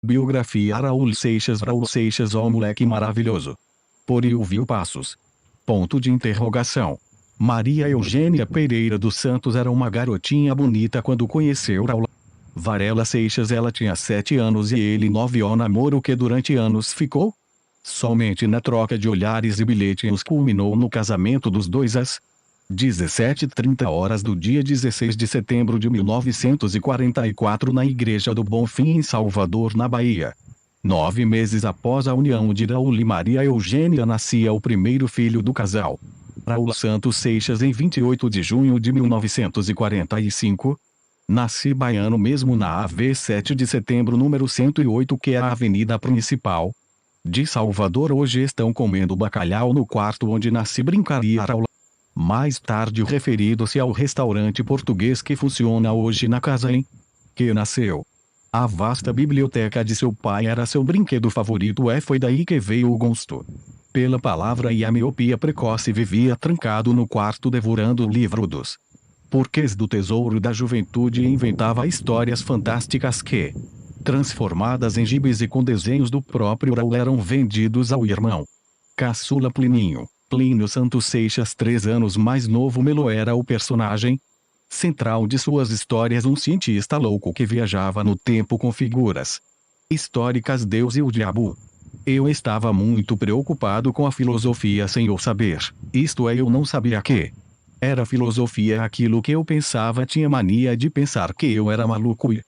Biografia Raul Seixas, ó moleque maravilhoso. Por Ilvio Passos. Ponto de interrogação. Maria Eugênia Pereira dos Santos era uma garotinha bonita quando conheceu Raul Varela Seixas. Ela tinha 7 anos e ele 9. O namoro que durante anos ficou somente na troca de olhares e bilhetes culminou no casamento dos dois às 17h30 do dia 16 de setembro de 1944 na Igreja do Bonfim em Salvador, na Bahia. 9 meses após a união de Raul e Maria Eugênia nascia o primeiro filho do casal, Raul Santos Seixas, em 28 de junho de 1945. Nasci baiano mesmo na AV 7 de setembro número 108, que é a avenida principal de Salvador. Hoje estão comendo bacalhau no quarto onde nasci, brincaria Raul. Mais tarde referido-se ao restaurante português que funciona hoje na casa em que nasceu. A vasta biblioteca de seu pai era seu brinquedo favorito. Foi daí que veio o gosto pela palavra e a miopia precoce. Vivia trancado no quarto devorando o livro dos porquês do tesouro da juventude e inventava histórias fantásticas que, transformadas em gibis e com desenhos do próprio Raul, eram vendidos ao irmão caçula Plínio Santos Seixas, 3 anos mais novo. Melo era o personagem central de suas histórias, um cientista louco que viajava no tempo com figuras históricas, Deus e o diabo. Eu estava muito preocupado com a filosofia sem eu saber, isto é, eu não sabia que era filosofia aquilo que eu pensava. Tinha mania de pensar que eu era maluco e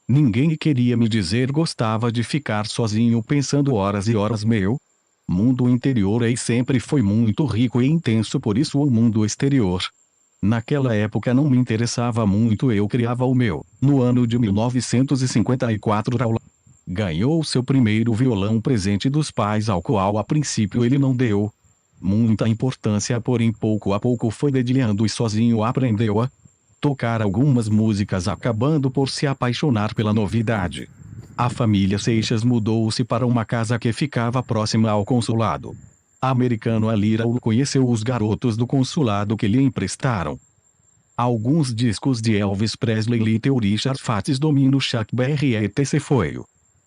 ninguém queria me dizer. Gostava de ficar sozinho pensando horas e horas. Meu mundo interior sempre foi muito rico e intenso, por isso o mundo exterior naquela época não me interessava muito. Eu criava o meu. No ano de 1954 Raul ganhou seu primeiro violão, presente dos pais, ao qual a princípio ele não deu muita importância, porém pouco a pouco foi dedilhando e sozinho aprendeu a tocar algumas músicas, acabando por se apaixonar pela novidade. A família Seixas mudou-se para uma casa que ficava próxima ao consulado americano. Ali Raul conheceu os garotos do consulado que lhe emprestaram alguns discos de Elvis Presley, Little Richard, Fats Domino, Chuck Berry etc. Foi o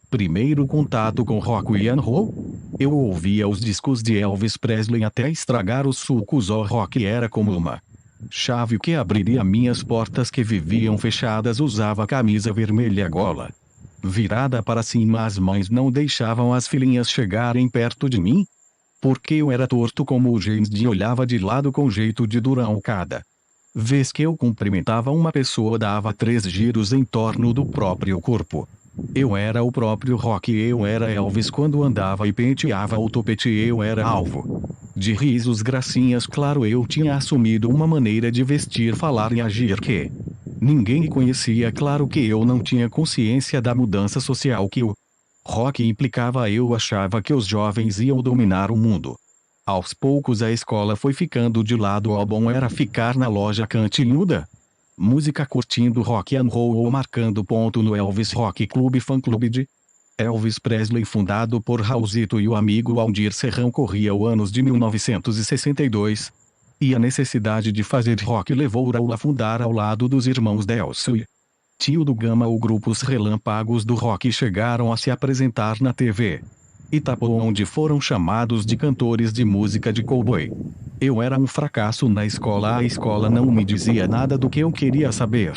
primeiro contato com rock and roll. Eu ouvia os discos de Elvis Presley até estragar os sucos. O rock era como uma chave que abriria minhas portas que viviam fechadas. Usava camisa vermelha, gola virada para cima. As mães não deixavam as filhinhas chegarem perto de mim, porque eu era torto como o James Dean. Olhava de lado com jeito de durão. Cada vez que eu cumprimentava uma pessoa dava 3 giros em torno do próprio corpo. Eu era o próprio rock. Eu era Elvis quando andava e penteava o topete. Eu era alvo de risos, gracinhas. Claro, eu tinha assumido uma maneira de vestir, falar e agir que ninguém conhecia. Claro que eu não tinha consciência da mudança social que o rock implicava. Eu achava que os jovens iam dominar o mundo. Aos poucos a escola foi ficando de lado. O bom era ficar na loja cantilhuda música, curtindo rock and roll ou marcando ponto no Elvis Rock Club, fã clube de Elvis Presley, fundado por Raulzito e o amigo Aldir Serrão. Corria o anos de 1962. E a necessidade de fazer rock levou Raul a fundar, ao lado dos irmãos Delcio e Tio do Gama, o grupo Os Relâmpagos do Rock. Chegaram a se apresentar na TV Itapuã, onde foram chamados de cantores de música de cowboy. Eu era um fracasso na escola. A escola não me dizia nada do que eu queria saber.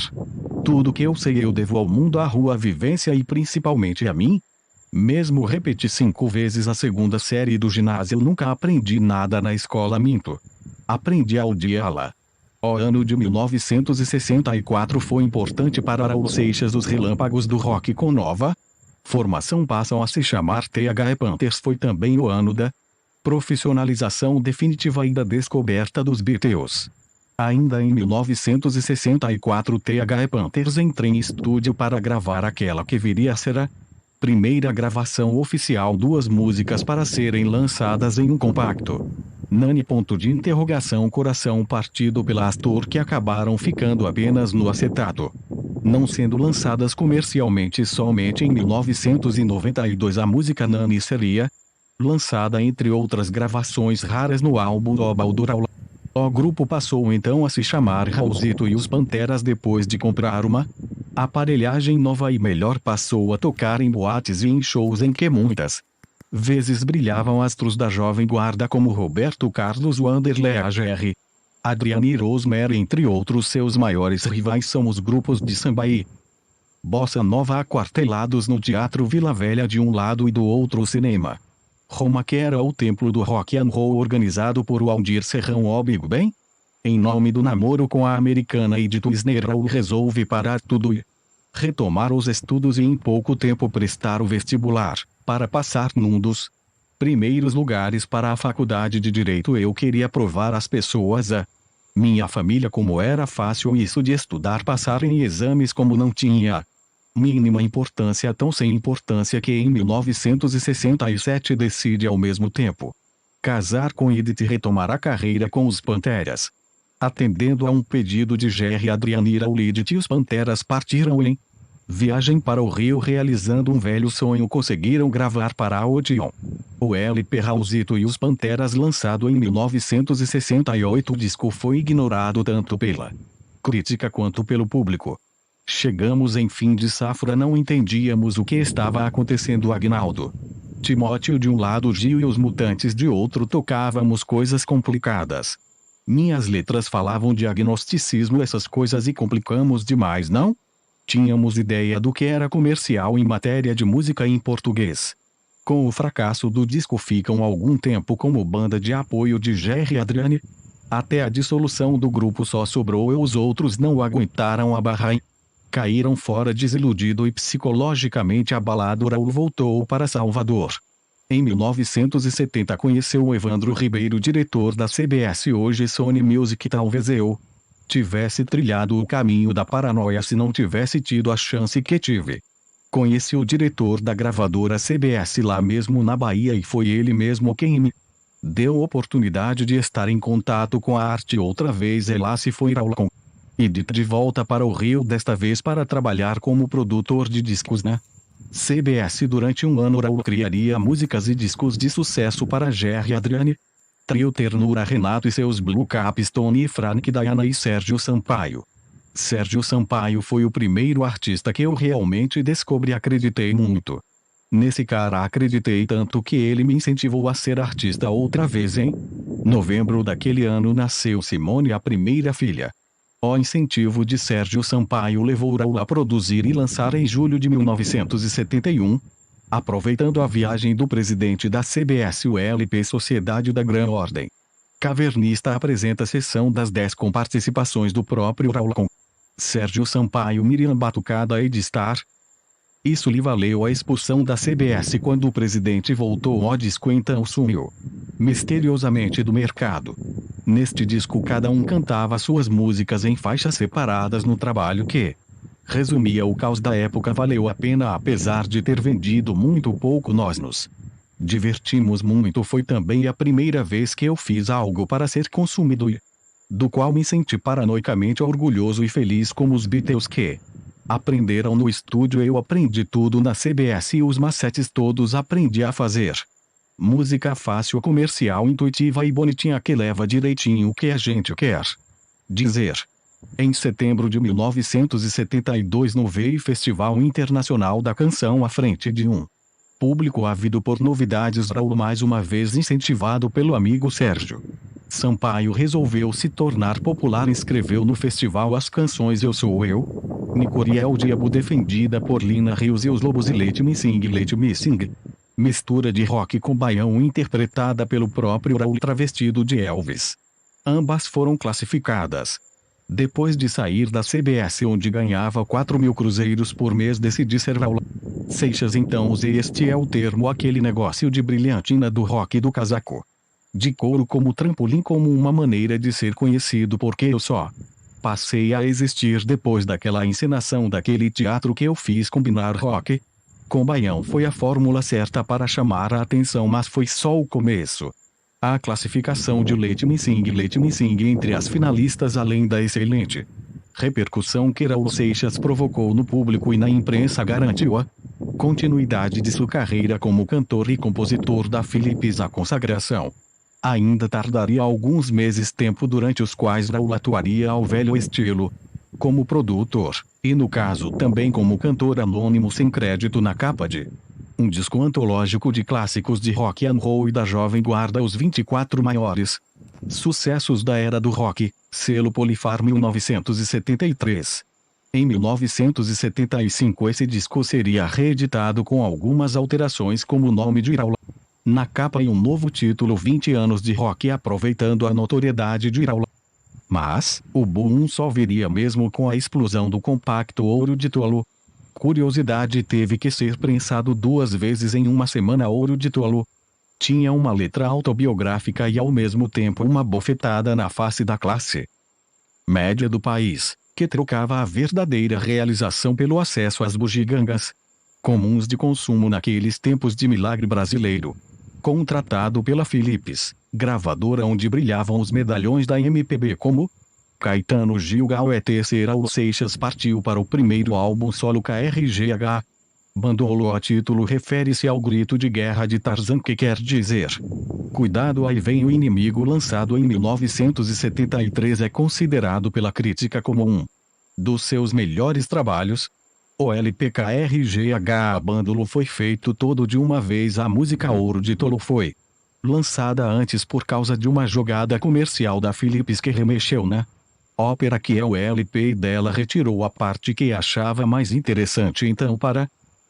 Tudo que eu sei eu devo ao mundo, à rua, à vivência e principalmente a mim mesmo. Repeti 5 vezes a 2ª série do ginásio. Eu nunca aprendi nada na escola. Minto. Aprendi a odiá-la. O ano de 1964 foi importante para Raul Seixas. Os Relâmpagos do Rock, com nova formação, passam a se chamar TH Panthers. Foi também o ano da profissionalização definitiva e da descoberta dos Beatles. Ainda em 1964, TH Panthers entra em estúdio para gravar aquela que viria a ser a primeira gravação oficial. 2 músicas para serem lançadas em um compacto. Nani. Coração Partido pela Astor, que acabaram ficando apenas no acetato, não sendo lançadas comercialmente. Somente em 1992 a música Nani seria lançada, entre outras gravações raras, no álbum Global do Raul. O grupo passou então a se chamar Raulzito e os Panteras depois de comprar uma Aparelhagem nova e melhor, passou a tocar em boates e em shows em que muitas vezes brilhavam astros da jovem guarda como Roberto Carlos, Wanderlei Agr, Adriane e Rosemary, entre outros. Seus maiores rivais são os grupos de samba e bossa nova aquartelados no Teatro Vila Velha de um lado e do outro o Cinema Roma, que era o templo do rock and roll organizado por Aldir Serrão. Ó Big Ben, em nome do namoro com a americana Edith Wisner, Raul resolve parar tudo e retomar os estudos e em pouco tempo prestar o vestibular, para passar num dos primeiros lugares para a faculdade de Direito. Eu queria provar às pessoas, a minha família, como era fácil isso de estudar, passar em exames como não tinha mínima importância, tão sem importância que em 1967 decide ao mesmo tempo casar com Edith e retomar a carreira com os Panteras. Atendendo a um pedido de Jerry Adriane, Raul e Edith e os Panteras partiram em viagem para o Rio, realizando um velho sonho. Conseguiram gravar para a Odeon o LP Raulzito e os Panteras, lançado em 1968. O disco foi ignorado tanto pela crítica quanto pelo público. Chegamos em fim de safra, não entendíamos o que estava acontecendo. Agnaldo Timóteo de um lado, Gil e os Mutantes de outro, tocávamos coisas complicadas. Minhas letras falavam de agnosticismo, essas coisas, e complicamos demais, não? Tínhamos ideia do que era comercial em matéria de música em português. Com o fracasso do disco, ficam algum tempo como banda de apoio de Jerry Adriane. Até a dissolução do grupo só sobrou eu, os outros não aguentaram a barra e caíram fora. Desiludido e psicologicamente abalado, Raul voltou para Salvador. Em 1970 conheceu o Evandro Ribeiro, diretor da CBS, hoje Sony Music. Talvez eu tivesse trilhado o caminho da paranoia se não tivesse tido a chance que tive. Conheci o diretor da gravadora CBS lá mesmo na Bahia, e foi ele mesmo quem me deu a oportunidade de estar em contato com a arte outra vez. E lá se foi Raul com Edith de volta para o Rio, desta vez para trabalhar como produtor de discos na CBS. Durante um ano, Raul criaria músicas e discos de sucesso para Jerry Adriane, Trio Ternura, Renato e seus Blue Caps, Tony, Frank, Diana e Sérgio Sampaio. Sérgio Sampaio foi o primeiro artista que eu realmente descobri. Acreditei muito nesse cara, acreditei tanto que ele me incentivou a ser artista outra vez. Em novembro daquele ano nasceu Simone, a primeira filha. O incentivo de Sérgio Sampaio levou Raul a produzir e lançar em julho de 1971, aproveitando a viagem do presidente da CBS, o LP Sociedade da Gran Ordem Cavernista apresenta a sessão das 10 com participações do próprio Raul com Sérgio Sampaio, Miriam Batucada e Edistar. Isso lhe valeu a expulsão da CBS quando o presidente voltou. O disco então sumiu misteriosamente do mercado. Neste disco cada um cantava suas músicas em faixas separadas no trabalho que resumia o caos da época. Valeu a pena, apesar de ter vendido muito pouco. Nós nos divertimos muito. Foi também a primeira vez que eu fiz algo para ser consumido e do qual me senti paranoicamente orgulhoso e feliz, como os Beatles que aprenderam no estúdio. Eu aprendi tudo na CBS e os macetes todos aprendi a fazer. Música fácil, comercial, intuitiva e bonitinha, que leva direitinho o que a gente quer dizer. Em setembro de 1972, no VEI Festival Internacional da Canção, à frente de um público ávido por novidades, Raul, mais uma vez incentivado pelo amigo Sérgio Sampaio, resolveu se tornar popular. Escreveu no festival as canções Eu Sou Eu, Nicoriel Diabo, defendida por Lina Rios, e Os Lobos e Let Me Sing, mistura de rock com baião, interpretada pelo próprio Raul travestido de Elvis. Ambas foram classificadas. Depois de sair da CBS, onde ganhava 4.000 cruzeiros por mês, decidi ser Raul Seixas. Então usei este é o termo, aquele negócio de brilhantina do rock do casaco de couro como trampolim, como uma maneira de ser conhecido, porque eu só passei a existir depois daquela encenação daquele teatro que eu fiz. Combinar rock com baião foi a fórmula certa para chamar a atenção, mas foi só o começo. A classificação de Let Me Sing entre as finalistas, além da excelente repercussão que Raul Seixas provocou no público e na imprensa, garantiu a continuidade de sua carreira como cantor e compositor da Philips. A consagração ainda tardaria alguns meses, tempo durante os quais Raul atuaria ao velho estilo, como produtor, e no caso também como cantor anônimo sem crédito na capa de um disco antológico de clássicos de rock and roll e da jovem guarda, os 24 maiores sucessos da era do rock, selo Polifar 1973. Em 1975 esse disco seria reeditado com algumas alterações, como o nome de Iraula na capa e um novo título, 20 anos de rock, aproveitando a notoriedade de Iraula. Mas, o boom só viria mesmo com a explosão do compacto Ouro de Tolo. Curiosidade, teve que ser prensado 2 vezes em uma semana. Ouro de Tolo tinha uma letra autobiográfica e ao mesmo tempo uma bofetada na face da classe média do país, que trocava a verdadeira realização pelo acesso às bugigangas comuns de consumo naqueles tempos de milagre brasileiro. Contratado pela Philips, gravadora onde brilhavam os medalhões da MPB como Caetano, Gil, Gal, etc., Raul Seixas partiu para o primeiro álbum solo KRGH. Bandolo, a título, refere-se ao grito de guerra de Tarzan, que quer dizer cuidado, aí vem o inimigo. Lançado em 1973, é considerado pela crítica como um dos seus melhores trabalhos. O LP KRGH Bandolo foi feito todo de uma vez. A música Ouro de Tolo foi lançada antes por causa de uma jogada comercial da Philips, que remexeu na ópera que é o LP, e dela retirou a parte que achava mais interessante. Então, para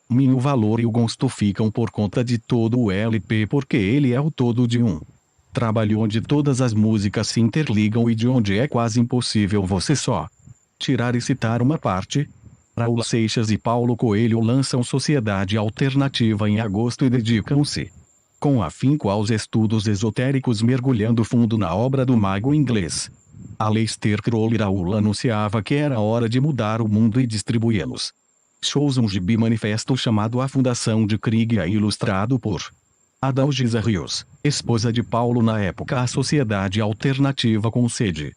mim, o valor e o gosto ficam por conta de todo o LP, porque ele é o todo de um trabalho onde todas as músicas se interligam e de onde é quase impossível você só tirar e citar uma parte. Raul Seixas e Paulo Coelho lançam Sociedade Alternativa em agosto e dedicam-se com afinco aos estudos esotéricos, mergulhando fundo na obra do mago inglês Aleister Crowley. Raul anunciava que era hora de mudar o mundo e distribuí-los. Shows, um gibi manifesto chamado A Fundação de Krieg, ilustrado por Adalgisa Rios, esposa de Paulo na época. A Sociedade Alternativa, com sede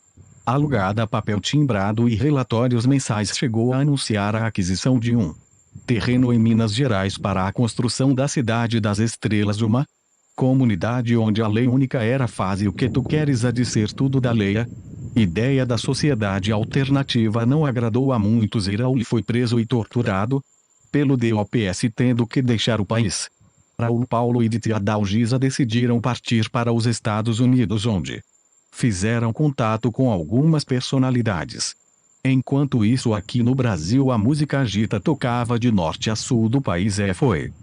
alugada, papel timbrado e relatórios mensais, chegou a anunciar a aquisição de um terreno em Minas Gerais para a construção da Cidade das Estrelas, uma comunidade onde a lei única era faze o que tu queres, a de ser tudo da lei. A ideia da Sociedade Alternativa não agradou a muitos e Raul foi preso e torturado pelo DOPS, tendo que deixar o país. Raul, Paulo e Diti Adalgisa decidiram partir para os Estados Unidos, onde fizeram contato com algumas personalidades. Enquanto isso, aqui no Brasil a música agita tocava de norte a sul do país. Foi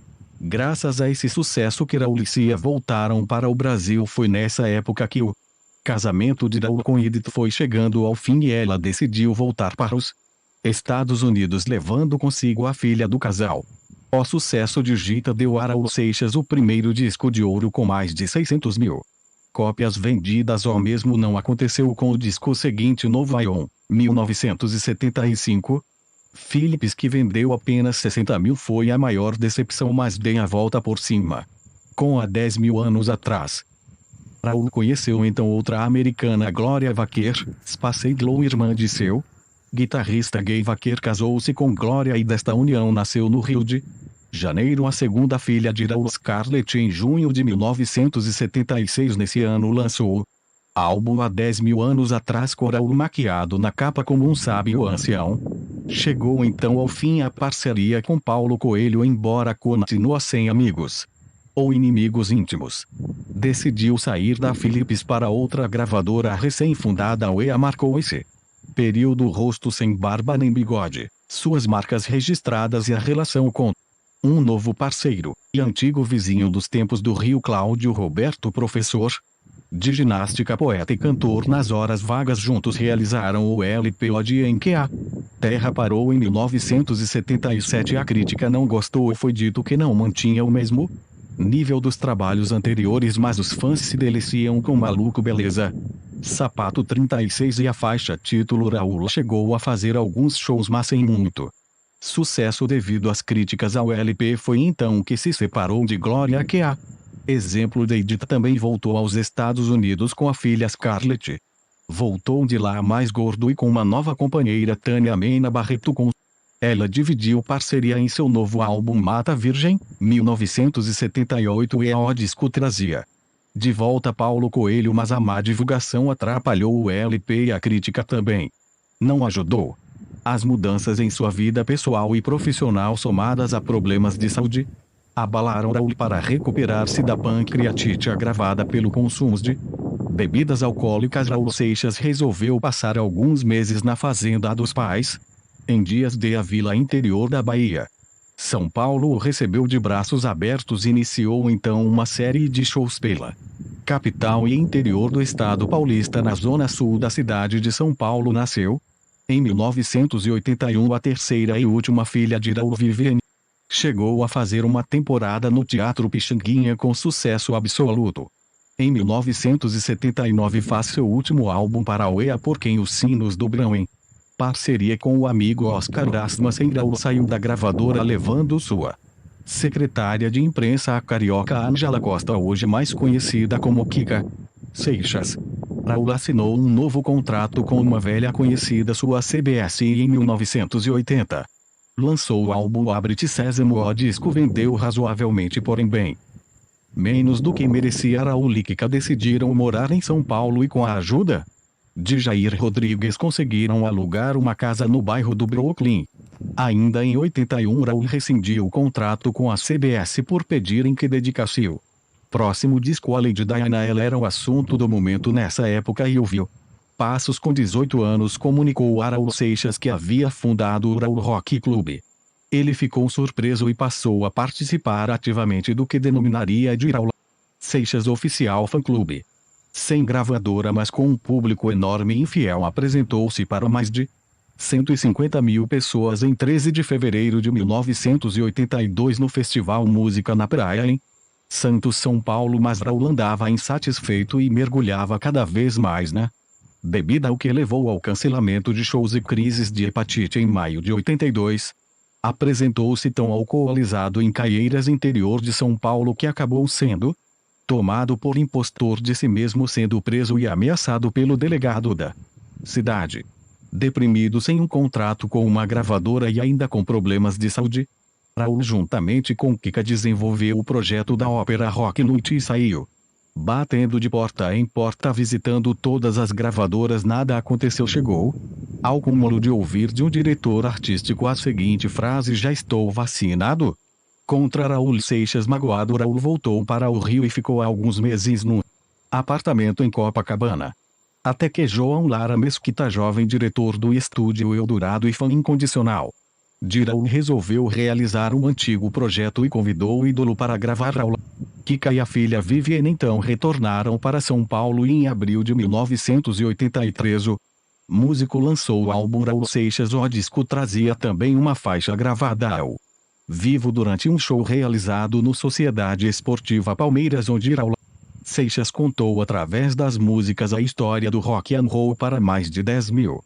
graças a esse sucesso que Raul e Cia voltaram para o Brasil. Foi nessa época que o casamento de Raul com Edith foi chegando ao fim e ela decidiu voltar para os Estados Unidos, levando consigo a filha do casal. O sucesso de Gita deu a Raul Seixas o primeiro disco de ouro com mais de 600 mil cópias vendidas. O mesmo não aconteceu com o disco seguinte, Nova Ion, 1975. Philips, que vendeu apenas 60 mil, foi a maior decepção, mas dei a volta por cima com a 10 mil anos atrás. Raul conheceu então outra americana, Gloria Vaquer, Spaceglow, irmã de seu guitarrista Guy Vaquer. Casou-se com Gloria e desta união nasceu no Rio de Janeiro a segunda filha de Raul, Scarlett. Em junho de 1976, nesse ano, lançou o álbum Há 10 mil anos atrás, com Raul maquiado na capa como um sábio ancião. Chegou então ao fim a parceria com Paulo Coelho, embora continua sem amigos ou inimigos íntimos. Decidiu sair da Philips para outra gravadora recém-fundada, a UEA. Marcou esse período rosto sem barba nem bigode, suas marcas registradas e a relação com um novo parceiro e antigo vizinho dos tempos do Rio, Cláudio Roberto, professor de ginástica, poeta e cantor. Nas horas vagas juntos realizaram o LP O Dia em que a Terra Parou, em 1977. A crítica não gostou e foi dito que não mantinha o mesmo nível dos trabalhos anteriores, mas os fãs se deliciam com Maluco Beleza, Sapato 36 e a faixa título. Raul chegou a fazer alguns shows, mas sem muito sucesso devido às críticas ao LP. Foi então que se separou de Gloria, que a exemplo de Edith também voltou aos Estados Unidos com a filha Scarlett. Voltou de lá mais gordo e com uma nova companheira, Tânia Mena Barreto. Com ela dividiu parceria em seu novo álbum Mata Virgem, 1978, e o disco trazia de volta Paulo Coelho, mas a má divulgação atrapalhou o LP e a crítica também não ajudou. As mudanças em sua vida pessoal e profissional somadas a problemas de saúde abalaram Raul para recuperar-se da pancreatite agravada pelo consumo de bebidas alcoólicas. Raul Seixas resolveu passar alguns meses na fazenda dos pais, em Dias de a vila interior da Bahia. São Paulo o recebeu de braços abertos e iniciou então uma série de shows pela capital e interior do estado paulista. Na zona sul da cidade de São Paulo nasceu, em 1981, a terceira e última filha de Raul, Viviane. Chegou a fazer uma temporada no Teatro Pixinguinha com sucesso absoluto. Em 1979 faz seu último álbum para a UEA, Por Quem os Sinos Dobram, em parceria com o amigo Oscar Rasmussen. Raul saiu da gravadora levando sua secretária de imprensa, a carioca Ângela Costa, hoje mais conhecida como Kika Seixas. Raul assinou um novo contrato com uma velha conhecida, sua CBS, e em 1980 lançou o álbum Abre-te Sésamo. O disco vendeu razoavelmente, porém bem menos do que merecia. Raul e Kika decidiram morar em São Paulo e, com a ajuda de Jair Rodrigues, conseguiram alugar uma casa no bairro do Brooklyn. Ainda em 81, Raul rescindiu o contrato com a CBS por pedirem que dedicasse o próximo disco a Lady Diana. Ela era o assunto do momento nessa época e ouviu Passos, com 18 anos, comunicou a Raul Seixas que havia fundado o Raul Rock Club. Ele ficou surpreso e passou a participar ativamente do que denominaria de Raul Seixas Oficial Fã Clube. Sem gravadora, mas com um público enorme e infiel, apresentou-se para mais de 150 mil pessoas em 13 de fevereiro de 1982 no Festival Música na Praia, em Santos, São Paulo. Mas Raul andava insatisfeito e mergulhava cada vez mais na bebida, o que levou ao cancelamento de shows e crises de hepatite. Em maio de 82, apresentou-se tão alcoolizado em Caieiras, interior de São Paulo, que acabou sendo tomado por impostor de si mesmo, sendo preso e ameaçado pelo delegado da cidade. Deprimido, sem um contrato com uma gravadora e ainda com problemas de saúde, Raul, juntamente com Kika, desenvolveu o projeto da ópera Rock Noite e saiu batendo de porta em porta, visitando todas as gravadoras. Nada aconteceu. Chegou ao cúmulo de ouvir de um diretor artístico a seguinte frase: "Já estou vacinado?" Contra Raul Seixas. Magoado, Raul voltou para o Rio e ficou alguns meses num apartamento em Copacabana. Até que João Lara Mesquita, jovem diretor do estúdio Eldorado e fã incondicional de Raul, resolveu realizar um antigo projeto e convidou o ídolo para gravar. Raul, Kika e a filha Viviane então retornaram para São Paulo e em abril de 1983 o músico lançou o álbum Raul Seixas. O disco trazia também uma faixa gravada ao vivo durante um show realizado no Sociedade Esportiva Palmeiras, onde Raul Seixas contou através das músicas a história do rock and roll para mais de 10 mil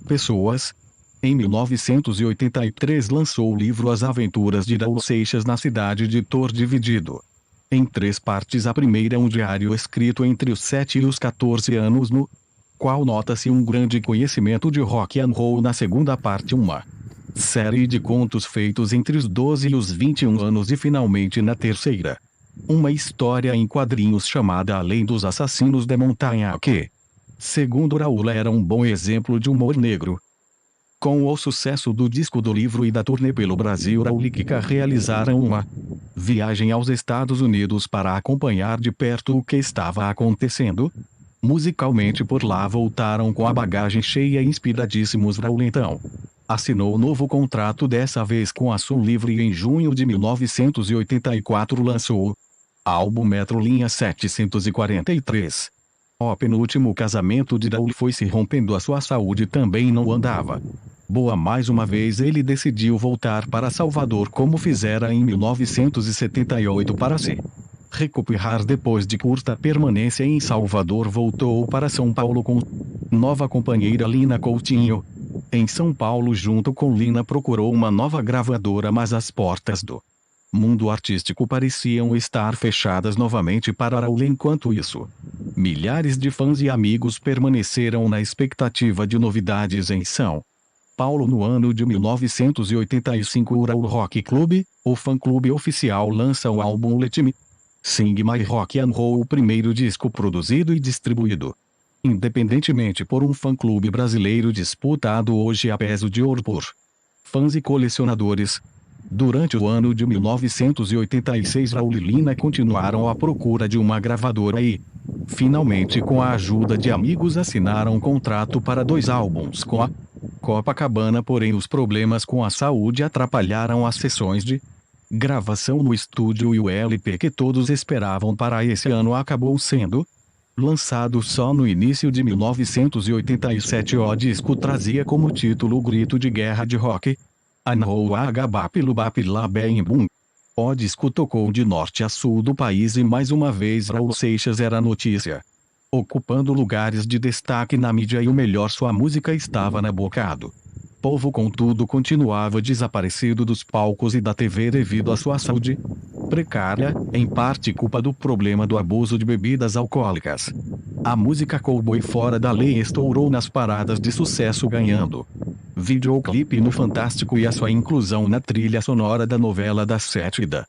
pessoas. Em 1983 lançou o livro As Aventuras de Raul Seixas na Cidade, editor dividido em 3 partes. A primeira, um diário escrito entre os 7 e os 14 anos, no qual nota-se um grande conhecimento de rock and roll. Na segunda parte, uma série de contos feitos entre os 12 e os 21 anos. E finalmente, na terceira, uma história em quadrinhos chamada Além dos Assassinos de Montanha, que, segundo Raul, era um bom exemplo de humor negro. Com o sucesso do disco, do livro e da turnê pelo Brasil, Raul e Kika realizaram uma viagem aos Estados Unidos para acompanhar de perto o que estava acontecendo musicalmente por lá. Voltaram com a bagagem cheia e inspiradíssimos. Raul então assinou novo contrato, dessa vez com a Som Livre, e em junho de 1984 lançou o álbum Metro Linha 743. O penúltimo casamento de Raul foi se rompendo, a sua saúde também não andava boa. Mais uma vez ele decidiu voltar para Salvador, como fizera em 1978, para se recuperar. Depois de curta permanência em Salvador, voltou para São Paulo com nova companheira Lina Coutinho. Em São Paulo, junto com Lina, procurou uma nova gravadora, mas as portas do mundo artístico pareciam estar fechadas novamente para Raul. Enquanto isso, milhares de fãs e amigos permaneceram na expectativa de novidades em São Paulo. No ano de 1985, o Raul Rock Club, o fã-clube oficial, lança o álbum Let Me Sing My Rock and Roll, o primeiro disco produzido e distribuído Independentemente por um fã-clube brasileiro disputado hoje a peso de ouro por fãs e colecionadores. Durante o ano de 1986, Raul e Lina continuaram à procura de uma gravadora e, finalmente, com a ajuda de amigos, assinaram um contrato para 2 álbuns com a Copacabana, porém os problemas com a saúde atrapalharam as sessões de gravação no estúdio e o LP que todos esperavam para esse ano acabou sendo lançado só no início de 1987. O disco trazia como título o grito de guerra de rock Anhou Agabap Lubap Labem Bum. O disco tocou de norte a sul do país e mais uma vez Raul Seixas era notícia, ocupando lugares de destaque na mídia, e o melhor, sua música estava na boca do povo. Contudo, continuava desaparecido dos palcos e da TV devido à sua saúde precária, em parte culpa do problema do abuso de bebidas alcoólicas. A música Cowboy Fora da Lei estourou nas paradas de sucesso, ganhando videoclipe no Fantástico e a sua inclusão na trilha sonora da novela das 7 da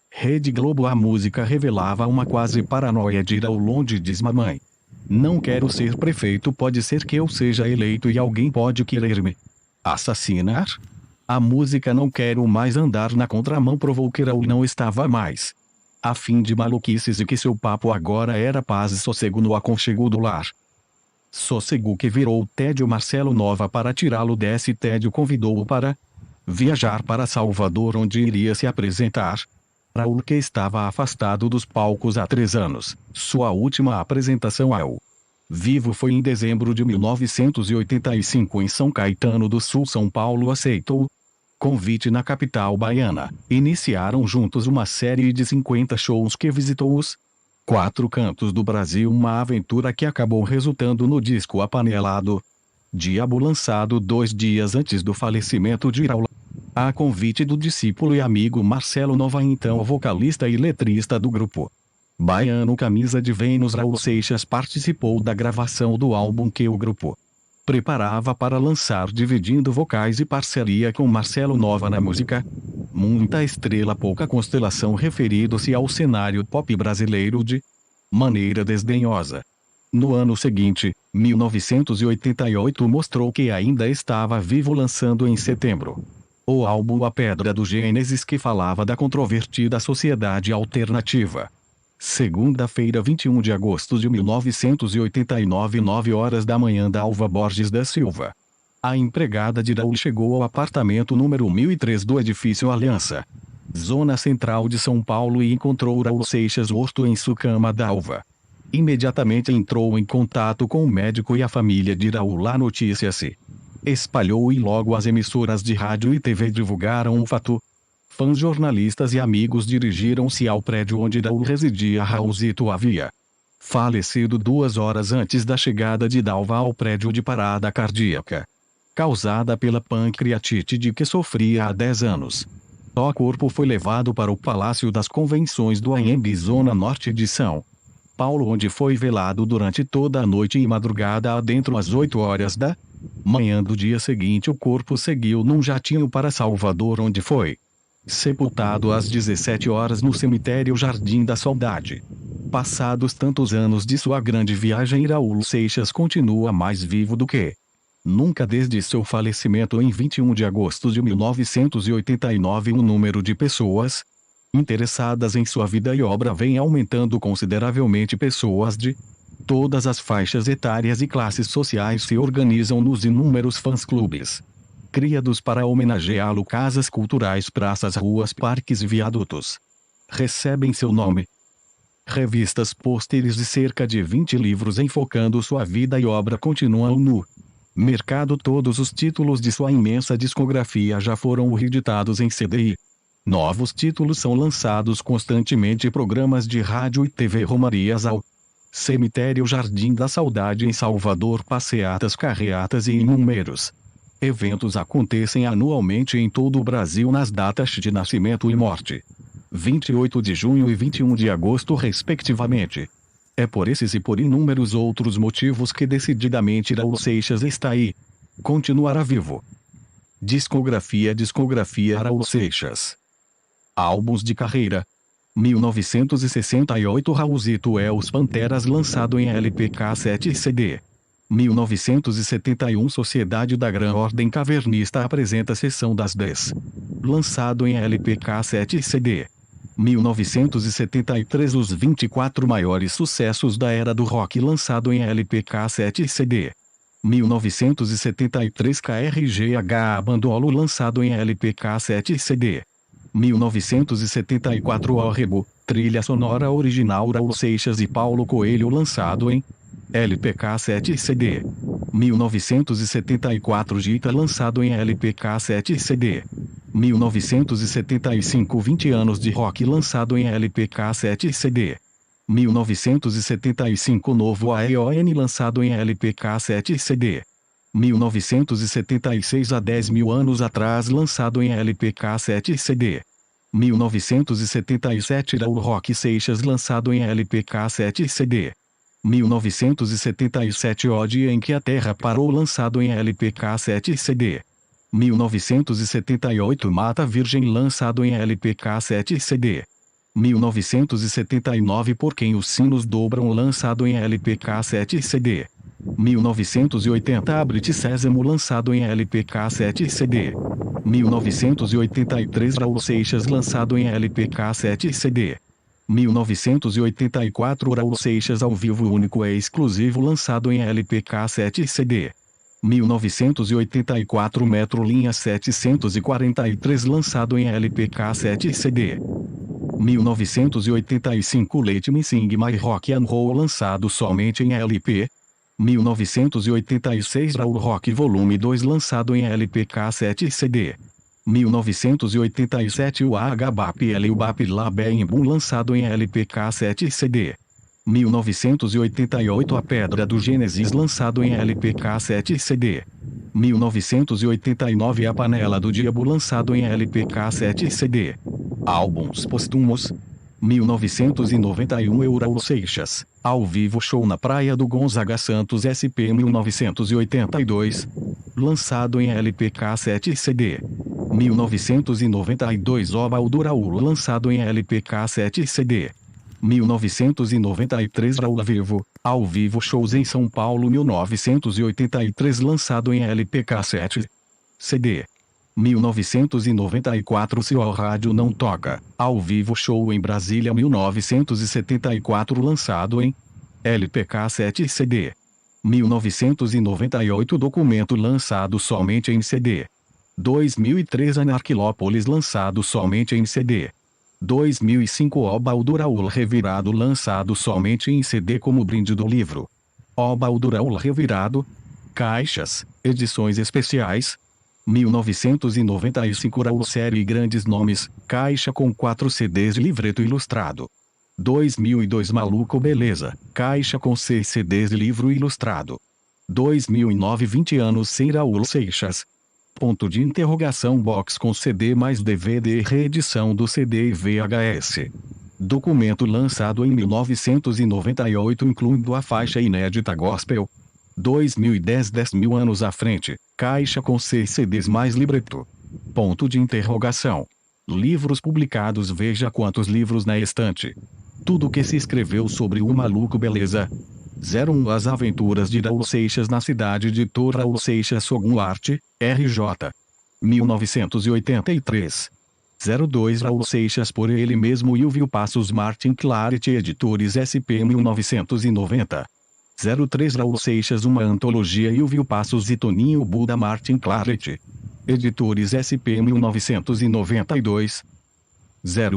Rede Globo. A música revelava uma quase paranoia de Raul, onde diz: mamãe, não quero ser prefeito, pode ser que eu seja eleito e alguém pode querer me assassinar. A música Não Quero Mais Andar na Contramão provou que Raul não estava mais a fim de maluquices e que seu papo agora era paz e sossego no aconchego do lar. Sossego que virou tédio. Marcelo Nova, para tirá-lo desse tédio, convidou-o para viajar para Salvador, onde iria se apresentar. Raul, que estava afastado dos palcos há 3 anos, sua última apresentação ao vivo foi em dezembro de 1985 em São Caetano do Sul. São Paulo aceitou o convite na capital baiana. Iniciaram juntos uma série de 50 shows que visitou os 4 cantos do Brasil, uma aventura que acabou resultando no disco Apanelado Diabo, lançado 2 dias antes do falecimento de Raul, a convite do discípulo e amigo Marcelo Nova, então vocalista e letrista do grupo baiano Camisa de Vênus. Raul Seixas participou da gravação do álbum que o grupo preparava para lançar, dividindo vocais e parceria com Marcelo Nova na música Muita Estrela Pouca Constelação, referindo-se ao cenário pop brasileiro de maneira desdenhosa. No ano seguinte, 1988, mostrou que ainda estava vivo, lançando em setembro o álbum A Pedra do Gênesis, que falava da controvertida sociedade alternativa. Segunda-feira, 21 de agosto de 1989, 9 horas da manhã. Dalva Borges da Silva, a empregada de Raul, chegou ao apartamento número 1003 do edifício Aliança, zona central de São Paulo, e encontrou Raul Seixas morto em sua cama. Dalva imediatamente entrou em contato com o médico e a família de Raul. A notícia se espalhou e logo as emissoras de rádio e TV divulgaram o fato. Fãs, jornalistas e amigos dirigiram-se ao prédio onde Raul residia. Raulzito havia falecido 2 horas antes da chegada de Dalva ao prédio, de parada cardíaca causada pela pancreatite de que sofria há 10 anos. O corpo foi levado para o Palácio das Convenções do Anhembi, zona norte de São Paulo, onde foi velado durante toda a noite e madrugada adentro. Às 8 horas da manhã do dia seguinte, o corpo seguiu num jatinho para Salvador, onde foi sepultado às 17 horas no cemitério Jardim da Saudade. Passados tantos anos de sua grande viagem, Raul Seixas continua mais vivo do que nunca. Desde seu falecimento em 21 de agosto de 1989, o número de pessoas interessadas em sua vida e obra vem aumentando consideravelmente. Pessoas de todas as faixas etárias e classes sociais se organizam nos inúmeros fãs-clubes criados para homenageá-lo. Casas culturais, praças, ruas, parques e viadutos recebem seu nome. Revistas, pôsteres e cerca de 20 livros enfocando sua vida e obra continuam no mercado. Todos os títulos de sua imensa discografia já foram reeditados em CD e novos títulos são lançados constantemente. Programas de rádio e TV, romarias ao cemitério Jardim da Saudade em Salvador, passeatas, carreatas e inúmeros eventos acontecem anualmente em todo o Brasil nas datas de nascimento e morte, 28 de junho e 21 de agosto respectivamente. É por esses e por inúmeros outros motivos que decididamente Raul Seixas está aí. Continuará vivo. Discografia Raul Seixas. Álbuns de carreira. 1968, Raulzito é Os Panteras, lançado em LP, cassete e CD. 1971 Sociedade da Gran Ordem Cavernista apresenta Sessão das 10. Lançado em LP cassete e CD. 1973 Os 24 maiores sucessos da era do rock lançado em LP cassete e CD. 1973 KRGH Abandolo lançado em LP cassete e CD. 1974 O Rebo, trilha sonora original Raul Seixas e Paulo Coelho lançado em LP cassete e CD. 1974 Gita lançado em LP cassete e CD. 1975 20 anos de rock lançado em LP cassete e CD. 1975 Novo AEON lançado em LP cassete e CD. 1976 Há 10 mil anos atrás lançado em LP cassete e CD. 1977 Raul Rock Seixas lançado em LP cassete e CD. 1977 O Dia em que a Terra Parou lançado em LP cassete e CD. 1978 Mata Virgem lançado em LP cassete e CD. 1979 Por Quem os Sinos Dobram lançado em LP cassete e CD. 1980 Abre-te Sésamo lançado em LP cassete e CD. 1983 Raul Seixas lançado em LP cassete e CD. 1984 Raul Seixas ao vivo único e exclusivo lançado em LP cassete e CD. 1984 Metro Linha 743 lançado em LP cassete e CD. 1985 Let Me Sing My Rock and Roll lançado somente em LP. 1986 Raul Rock Volume 2 lançado em LP cassete e CD. 1987 O HBAPL e o BAP La Bem Boom lançado em LP cassete e CD. 1988 A Pedra do Gênesis lançado em LP cassete e CD. 1989 A Panela do Diabo lançado em LP cassete e CD. Álbuns póstumos. 1991 Raul Seixas, ao vivo show na Praia do Gonzaga Santos SP 1982. Lançado em LP cassete e CD. 1992 Oba do Raul lançado em LP cassete e CD. 1993 Raul Vivo, ao vivo shows em São Paulo 1983 lançado em LP cassete CD. 1994 Se o Rádio Não Toca, ao vivo show em Brasília 1974 lançado em LP cassete e CD. 1998 Documento lançado somente em CD. 2003 Anarquilópolis lançado somente em CD. 2005 Oba do Raul Revirado lançado somente em CD como brinde do livro. Oba do Raul Revirado. Caixas, edições especiais. 1995 Raul Série Grandes Nomes, caixa com 4 CDs de livreto ilustrado. 2002 Maluco Beleza, caixa com 6 CDs de livro ilustrado. 2009 20 anos sem Raul Seixas. Ponto de interrogação box com CD mais DVD e reedição do CD e VHS. Documento lançado em 1998 incluindo a faixa inédita Gospel. 2010 10 mil anos à frente, caixa com 6 CDs mais libreto. Ponto de interrogação. Livros publicados. Veja quantos livros na estante. Tudo que se escreveu sobre o Maluco Beleza. 01 As Aventuras de Raul Seixas na Cidade de Raul Seixas Sogum Arte, RJ. 1983. 02 Raul Seixas por ele mesmo e o Passos Martin Claret Editores SP 1990. 03 Raul Seixas Uma Antologia e o Passos e Toninho Buda Martin Claret. Editores SP 1992.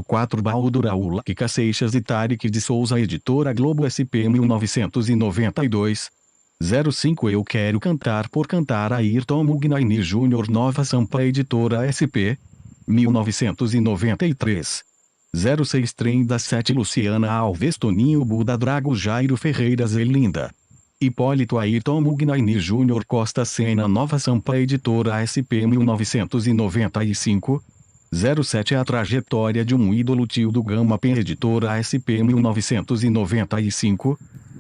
04 Baldo Raul Kika Seixas e Tarik de Souza Editora Globo SP 1992. 05 Eu Quero Cantar por Cantar Ayrton Mugnaini Jr. Nova Sampa Editora SP 1993. 06 Trem das 7 Luciana Alves Toninho Buda Drago Jairo Ferreira Zelinda. Hipólito Ayrton Mugnaini Jr. Costa Sena Nova Sampa Editora SP 1995. 07 A Trajetória de um Ídolo Tio do Gama Pen Editora SP 1995.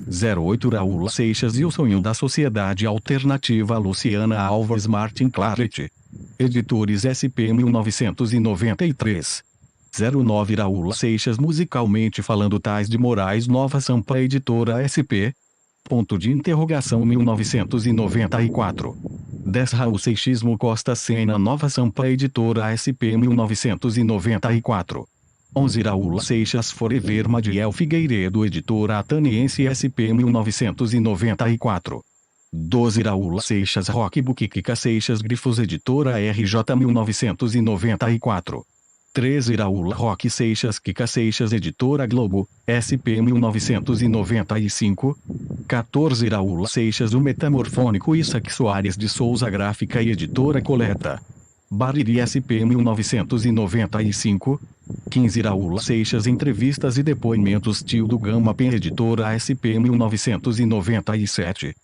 08 Raul Seixas e o Sonho da Sociedade Alternativa Luciana Alves Martin Claret. Editores SP 1993. 09 Raul Seixas Musicalmente Falando Tais de Moraes Nova Sampa Editora SP. 1994. 10 Raul Seixismo Costa Sena Nova Sampa Editora SP 1994. 11 Raul Seixas Forever Madiel Figueiredo Editora Ataniense SP 1994. 12 Raul Seixas Rockbook Kika Seixas Grifos Editora RJ 1994. 13 Raul Roque Seixas Kika Seixas Editora Globo, SP 1995. 14 Raul Seixas O Metamorfônico Isaac Soares de Souza Gráfica e Editora Coleta. Bariri SP 1995. 15 Raul Seixas Entrevistas e Depoimentos Tildo Gama Pen Editora SP 1997.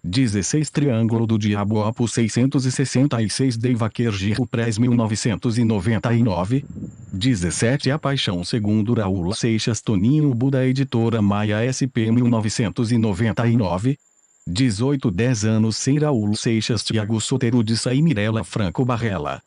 16 Triângulo do Diabo Opus 666 Deiva Kergiro Press 1999. 17 A Paixão segundo Raul Seixas Toninho Buda Editora Maia SP 1999. 18 10 anos sem Raul Seixas Tiago Sotero de Saí Mirella Franco Barrella.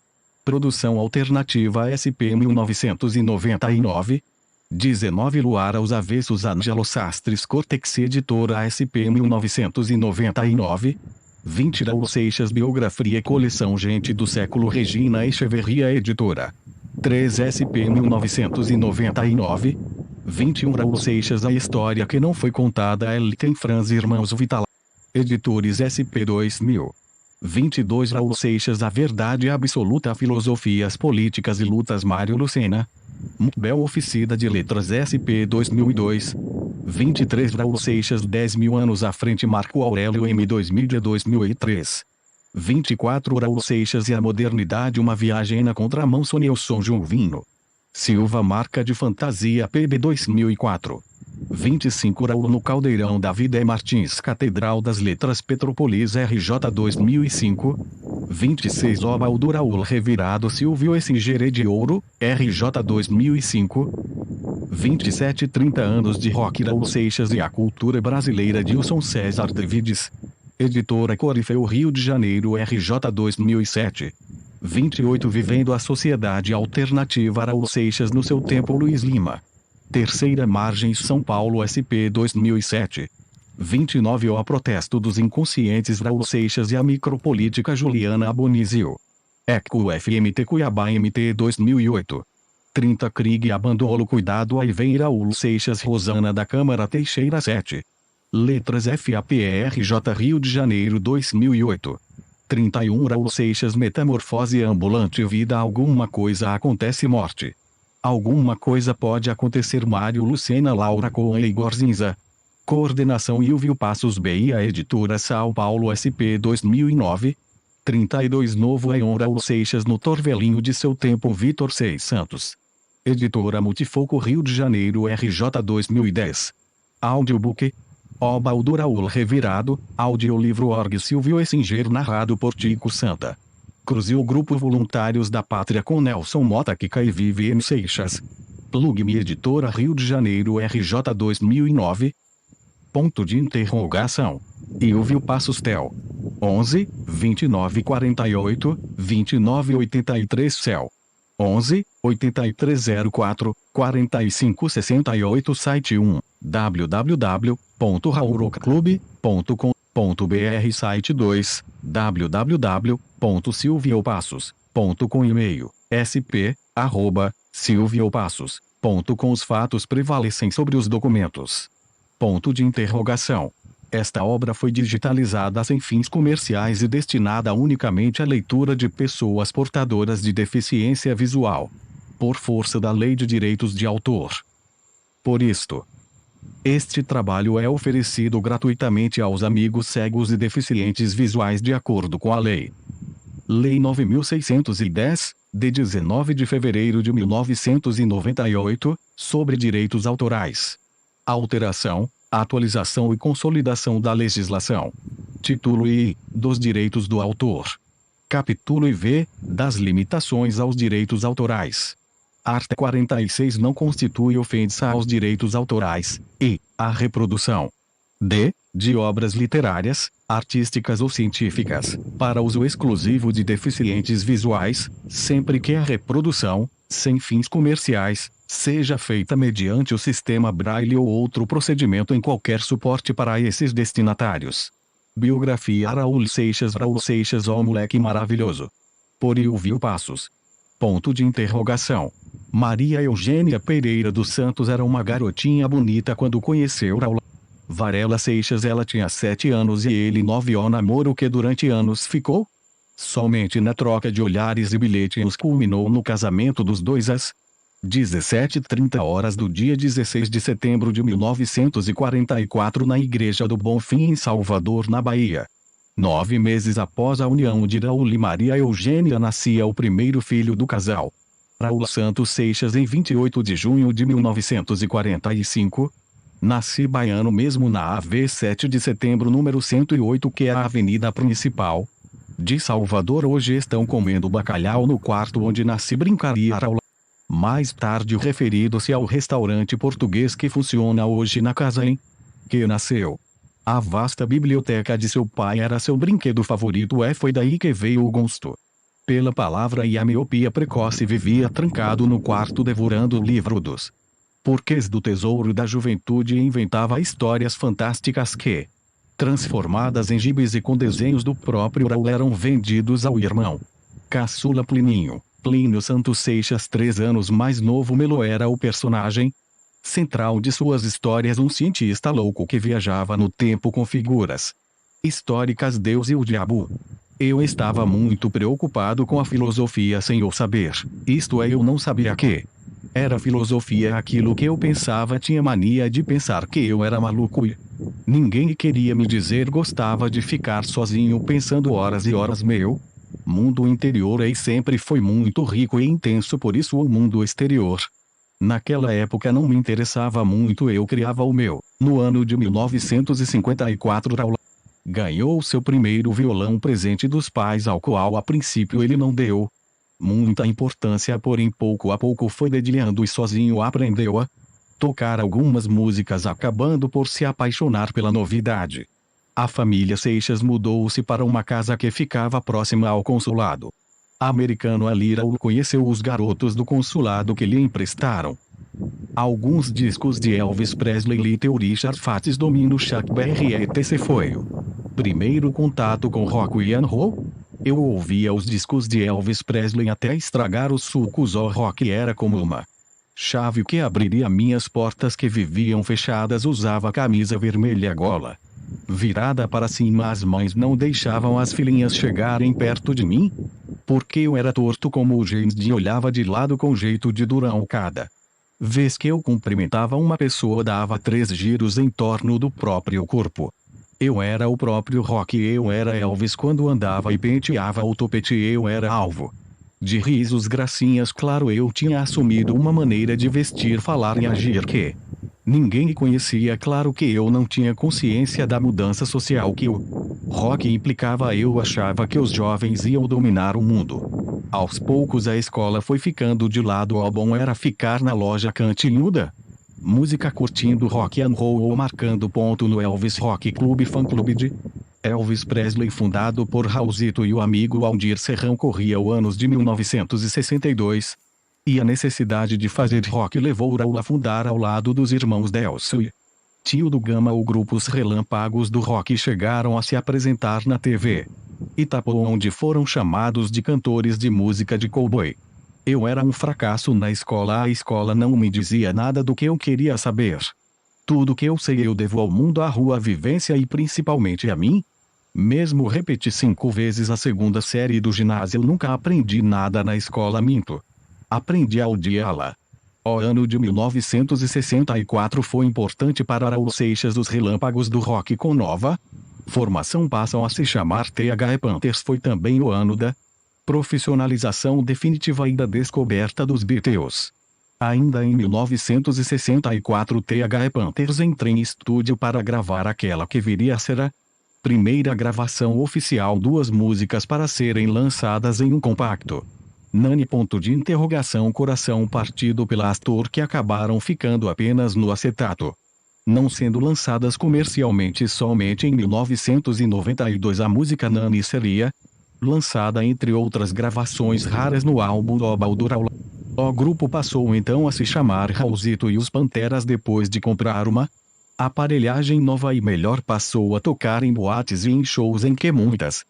Produção Alternativa SP 1999. 19 Luar aos Avessos Ângelo Sastres Cortex Editora SP 1999. 20 Raul Seixas Biografia Coleção Gente do Século Regina Echeverria Editora. 3 SP 1999. 21 Raul Seixas A História que Não Foi Contada Elten Franz Irmãos Vital. Editores SP 2000. 22 Raul Seixas A Verdade Absoluta Filosofias Políticas e Lutas Mário Lucena. Bel Oficina de Letras SP 2002. 23 Raul Seixas 10 mil anos à frente Marco Aurélio M 2000-2003. 24 Raul Seixas e a Modernidade Uma Viagem na Contramão Sonilson Juvino Silva Marca de Fantasia PB 2004. 25 Raul no Caldeirão da Vida Martins Catedral das Letras Petropolis RJ 2005. 26 Obaldo Raul Revirado Silvio Essingere de Ouro, RJ 2005. 27 30 anos de rock Raul Seixas e a cultura brasileira Dilson César Davides. Editora Corifeu Rio de Janeiro RJ 2007. 28 Vivendo a Sociedade Alternativa Raul Seixas no seu tempo Luiz Lima. Terceira Margens São Paulo SP 2007. 29 O Protesto dos Inconscientes Raul Seixas e a Micropolítica Juliana Abonizio. ECO FMT Cuiabá MT 2008. 30 Krieg Abandolo Cuidado Aí Vem Raul Seixas Rosana da Câmara Teixeira 7. Letras FAPRJ Rio de Janeiro 2008. 31 Raul Seixas Metamorfose Ambulante Vida Alguma Coisa Acontece Morte. Alguma Coisa Pode Acontecer Mário Lucena Laura Cohen e Igor Zinza. Coordenação Ilvio Passos BIA Editora São Paulo SP 2009. 32 Novo Aeon Raul Seixas no Torvelinho de seu tempo Vitor Seis Santos. Editora Multifoco Rio de Janeiro RJ 2010. Audiobook. Obaldo Raul Revirado, Audiolivro Org Silvio Essinger narrado por Tico Santa Cruz e o Grupo Voluntários da Pátria com Nelson Mota Kika e Viviane Seixas. Plug-me Editora Rio de Janeiro RJ 2009. Ponto de interrogação. Ilvio Passos Tel. 11, 29 48, 29 83 Cel. 11, 8304, 45 68 Site 1, www.raulrockclub.com.br Site 2, www.silviopassos.com E-mail, sp@silviopassos.com Os fatos prevalecem sobre os documentos. Ponto de interrogação. Esta obra foi digitalizada sem fins comerciais e destinada unicamente à leitura de pessoas portadoras de deficiência visual, por força da Lei de Direitos de Autor. Por isto, este trabalho é oferecido gratuitamente aos amigos cegos e deficientes visuais de acordo com a Lei 9.610, de 19 de fevereiro de 1998, sobre direitos autorais. Alteração, atualização e consolidação da legislação. Título I, dos direitos do autor. Capítulo IV, das limitações aos direitos autorais. Art. 46 não constitui ofensa aos direitos autorais, e, à reprodução. D. De obras literárias, artísticas ou científicas, para uso exclusivo de deficientes visuais, sempre que a reprodução, sem fins comerciais, seja feita mediante o sistema Braille ou outro procedimento em qualquer suporte para esses destinatários. Biografia Raul Seixas, ó moleque maravilhoso. Por Ilvio Passos. Ponto de interrogação. Maria Eugênia Pereira dos Santos era uma garotinha bonita quando conheceu Raul Varela Seixas. Ela tinha 7 anos e ele 9. O namoro que durante anos ficou somente na troca de olhares e bilhetes culminou no casamento dos dois às 17h30 do dia 16 de setembro de 1944 na Igreja do Bonfim em Salvador, na Bahia. 9 meses após a união de Raul e Maria Eugênia nascia o primeiro filho do casal. Raul Santos Seixas em 28 de junho de 1945. Nasci baiano mesmo na AV 7 de setembro número 108, que é a avenida principal de Salvador. Hoje estão comendo bacalhau no quarto onde nasci, brincaria Raul. Mais tarde referido-se ao restaurante português que funciona hoje na casa em que nasceu. A vasta biblioteca de seu pai era seu brinquedo favorito. Foi daí que veio o gosto pela palavra e a miopia precoce. Vivia trancado no quarto devorando o livro dos porquês do tesouro da juventude e inventava histórias fantásticas que, transformadas em gibis e com desenhos do próprio Raul, eram vendidos ao irmão caçula Plínio Santos Seixas, 3 anos mais novo. Melo era o personagem central de suas histórias, um cientista louco que viajava no tempo com figuras históricas, Deus e o diabo. Eu estava muito preocupado com a filosofia sem eu saber, isto é, eu não sabia que era filosofia aquilo que eu pensava. Tinha mania de pensar que eu era maluco e ninguém queria me dizer. Gostava de ficar sozinho pensando horas e horas. Meu mundo interior sempre foi muito rico e intenso, por isso o mundo exterior naquela época não me interessava muito. Eu criava o meu. No ano de 1954 Raul ganhou seu primeiro violão, presente dos pais, ao qual a princípio ele não deu muita importância, porém pouco a pouco foi dedilhando e sozinho aprendeu a tocar algumas músicas, acabando por se apaixonar pela novidade. A família Seixas mudou-se para uma casa que ficava próxima ao consulado americano. Ali Raul conheceu os garotos do consulado que lhe emprestaram alguns discos de Elvis Presley, Little Richard, Fats Domino, Chuck Berry etc. Foi o primeiro contato com rock and roll. Eu ouvia os discos de Elvis Presley até estragar os sucos. O rock era como uma chave que abriria minhas portas que viviam fechadas. Usava camisa vermelha, gola virada para cima. As mães não deixavam as filhinhas chegarem perto de mim, porque eu era torto como o James Dean. Olhava de lado com jeito de durão. Cada vez que eu cumprimentava uma pessoa dava 3 giros em torno do próprio corpo. Eu era o próprio rock. Eu era Elvis quando andava e penteava o topete. Eu era alvo de risos, gracinhas. Claro, eu tinha assumido uma maneira de vestir, falar e agir que ninguém conhecia. Claro que eu não tinha consciência da mudança social que o rock implicava. Eu achava que os jovens iam dominar o mundo. Aos poucos a escola foi ficando de lado. O bom era ficar na loja cantilhuda música, curtindo rock and roll ou marcando ponto no Elvis Rock Club, fã-clube de Elvis Presley, fundado por Raulzito e o amigo Aldir Serrão. Corria o anos de 1962. E a necessidade de fazer rock levou Raul a fundar, ao lado dos irmãos Delcio e Tio do Gama, o grupo Os Relâmpagos do Rock. Chegaram a se apresentar na TV Itapuã, onde foram chamados de cantores de música de cowboy. Eu era um fracasso na escola. A escola não me dizia nada do que eu queria saber. Tudo que eu sei eu devo ao mundo, à rua, à vivência e principalmente a mim. Mesmo repeti 5 vezes a 2ª série do ginásio, nunca aprendi nada na escola. Minto. Aprendi a odiá-la. O ano de 1964 foi importante para Raul Seixas. Os Relâmpagos do Rock, com nova formação, passam a se chamar TH Panthers. Foi também o ano da profissionalização definitiva e da descoberta dos Beatles. Ainda em 1964, TH Panthers entrou em estúdio para gravar aquela que viria a ser a primeira gravação oficial, 2 músicas para serem lançadas em um compacto. Nani. Coração Partido pela Astor, que acabaram ficando apenas no acetato, não sendo lançadas comercialmente. Somente em 1992 a música Nani seria lançada, entre outras gravações raras, no álbum Global do Raul. O grupo passou então a se chamar Raulzito e os Panteras depois de comprar uma aparelhagem nova e melhor. Passou a tocar em boates e em shows em que muitas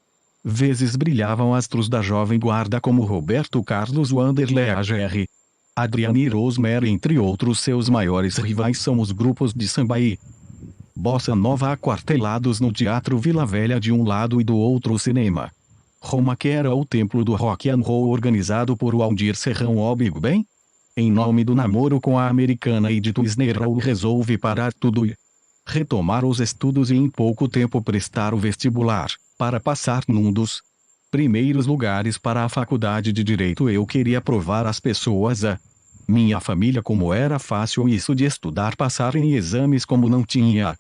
vezes brilhavam astros da jovem guarda como Roberto Carlos, Wanderlei AGR, Adriane e Rosemary, entre outros. Seus maiores rivais são os grupos de samba e bossa nova aquartelados no Teatro Vila Velha de um lado e do outro o cinema Roma, que era o templo do rock and roll organizado por Waldir Serrão. O Big Ben, em nome do namoro com a americana Edith Wisner, Raul resolve parar tudo e retomar os estudos e em pouco tempo prestar o vestibular, para passar num dos primeiros lugares para a faculdade de Direito. Eu queria provar às pessoas, a minha família, como era fácil isso de estudar, passar em exames, como não tinha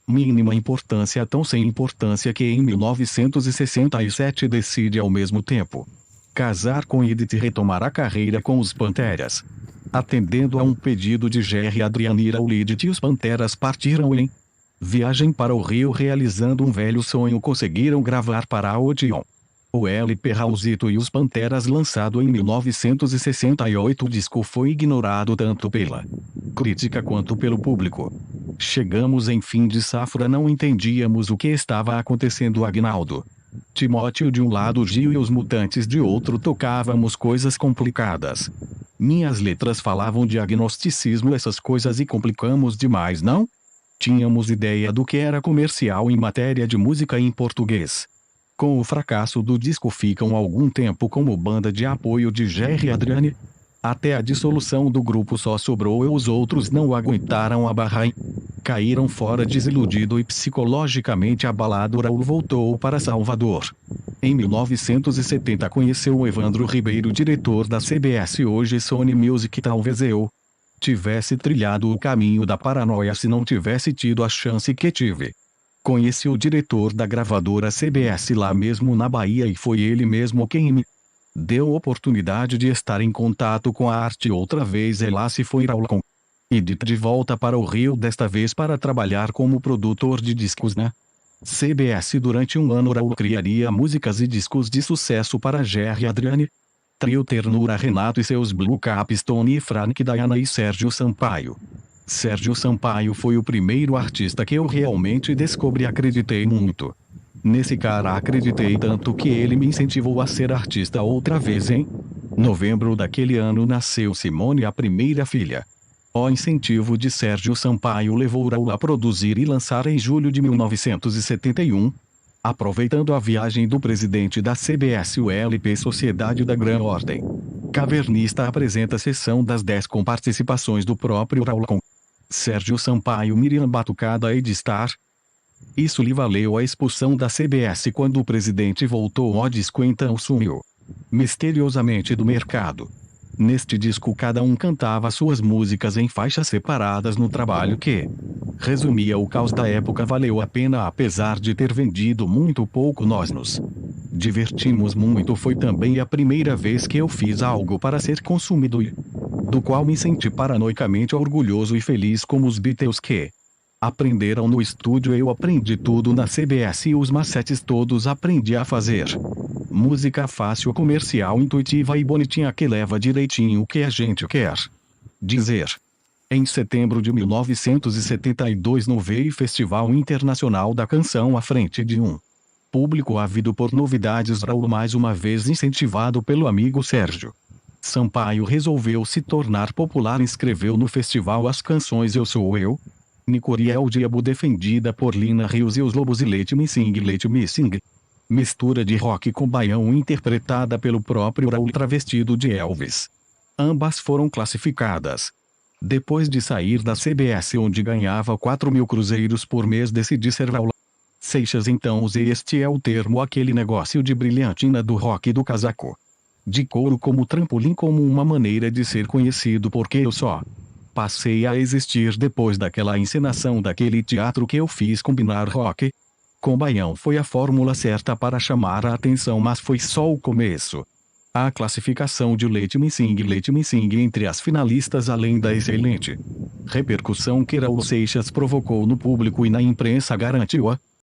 mínima importância, tão sem importância que em 1967 decide ao mesmo tempo casar com Edith e retomar a carreira com os Panteras. Atendendo a um pedido de Jerry Adriane, Raul e Edith e os Panteras partiram em viagem para o Rio, realizando um velho sonho. Conseguiram gravar para a Odeon o LP Raulzito e os Panteras, lançado em 1968. O disco foi ignorado tanto pela crítica quanto pelo público. Chegamos em fim de safra, não entendíamos o que estava acontecendo. Agnaldo Timóteo de um lado, Gil e os Mutantes de outro. Tocávamos coisas complicadas. Minhas letras falavam de agnosticismo, essas coisas, e complicamos demais, não? Tínhamos ideia do que era comercial em matéria de música em português. Com o fracasso do disco, ficam algum tempo como banda de apoio de Jerry Adriane. Até a dissolução do grupo só sobrou eu, os outros não aguentaram a barra e caíram fora. Desiludido e psicologicamente abalado, Raul voltou para Salvador. Em 1970 conheceu o Evandro Ribeiro, diretor da CBS, hoje Sony Music. Talvez eu tivesse trilhado o caminho da paranoia se não tivesse tido a chance que tive. Conheci o diretor da gravadora CBS lá mesmo na Bahia, e foi ele mesmo quem me deu a oportunidade de estar em contato com a arte outra vez. E lá se foi Raul com Edith de volta para o Rio, desta vez para trabalhar como produtor de discos na CBS. Durante um ano Raul criaria músicas e discos de sucesso para Jerry Adriane, Trio Ternura, Renato e seus Blue Caps, Tony e Frank, Diana e Sérgio Sampaio. Sérgio Sampaio foi o primeiro artista que eu realmente descobri. Acreditei muito nesse cara, acreditei tanto que ele me incentivou a ser artista outra vez. Em novembro daquele ano nasceu Simone, a primeira filha. O incentivo de Sérgio Sampaio levou Raul a produzir e lançar em julho de 1971, aproveitando a viagem do presidente da CBS, o LP Sociedade da Gran Ordem Cavernista apresenta a sessão das 10 com participações do próprio Raul com Sérgio Sampaio, Miriam Batucada e Edistar. Isso lhe valeu a expulsão da CBS quando o presidente voltou. O disco então sumiu misteriosamente do mercado. Neste disco cada um cantava suas músicas em faixas separadas no trabalho que resumia o caos da época. Valeu a pena, apesar de ter vendido muito pouco. Nós nos divertimos muito. Foi também a primeira vez que eu fiz algo para ser consumido e do qual me senti paranoicamente orgulhoso e feliz, como os Beatles que aprenderam no estúdio. Eu aprendi tudo na CBS e os macetes todos aprendi a fazer. Música fácil, comercial, intuitiva e bonitinha, que leva direitinho o que a gente quer dizer. Em setembro de 1972, no VEI Festival Internacional da Canção, à frente de um público ávido por novidades, Raul, mais uma vez incentivado pelo amigo Sérgio Sampaio, resolveu se tornar popular. Escreveu no festival as canções Eu Sou Eu, Nicoria o Diabo, defendida por Lina Rios, e Os Lobos e Let Me Sing, mistura de rock com baião interpretada pelo próprio Raul travestido de Elvis. Ambas foram classificadas. Depois de sair da CBS, onde ganhava 4.000 cruzeiros por mês, decidi ser Raul Seixas. Então usei este é o termo, aquele negócio de brilhantina do rock do casaco de couro como trampolim, como uma maneira de ser conhecido, porque eu só passei a existir depois daquela encenação daquele teatro que eu fiz. Combinar rock com baião foi a fórmula certa para chamar a atenção, mas foi só o começo. A classificação de Let Me Sing entre as finalistas, além da excelente repercussão que Raul Seixas provocou no público e na imprensa, garantiu a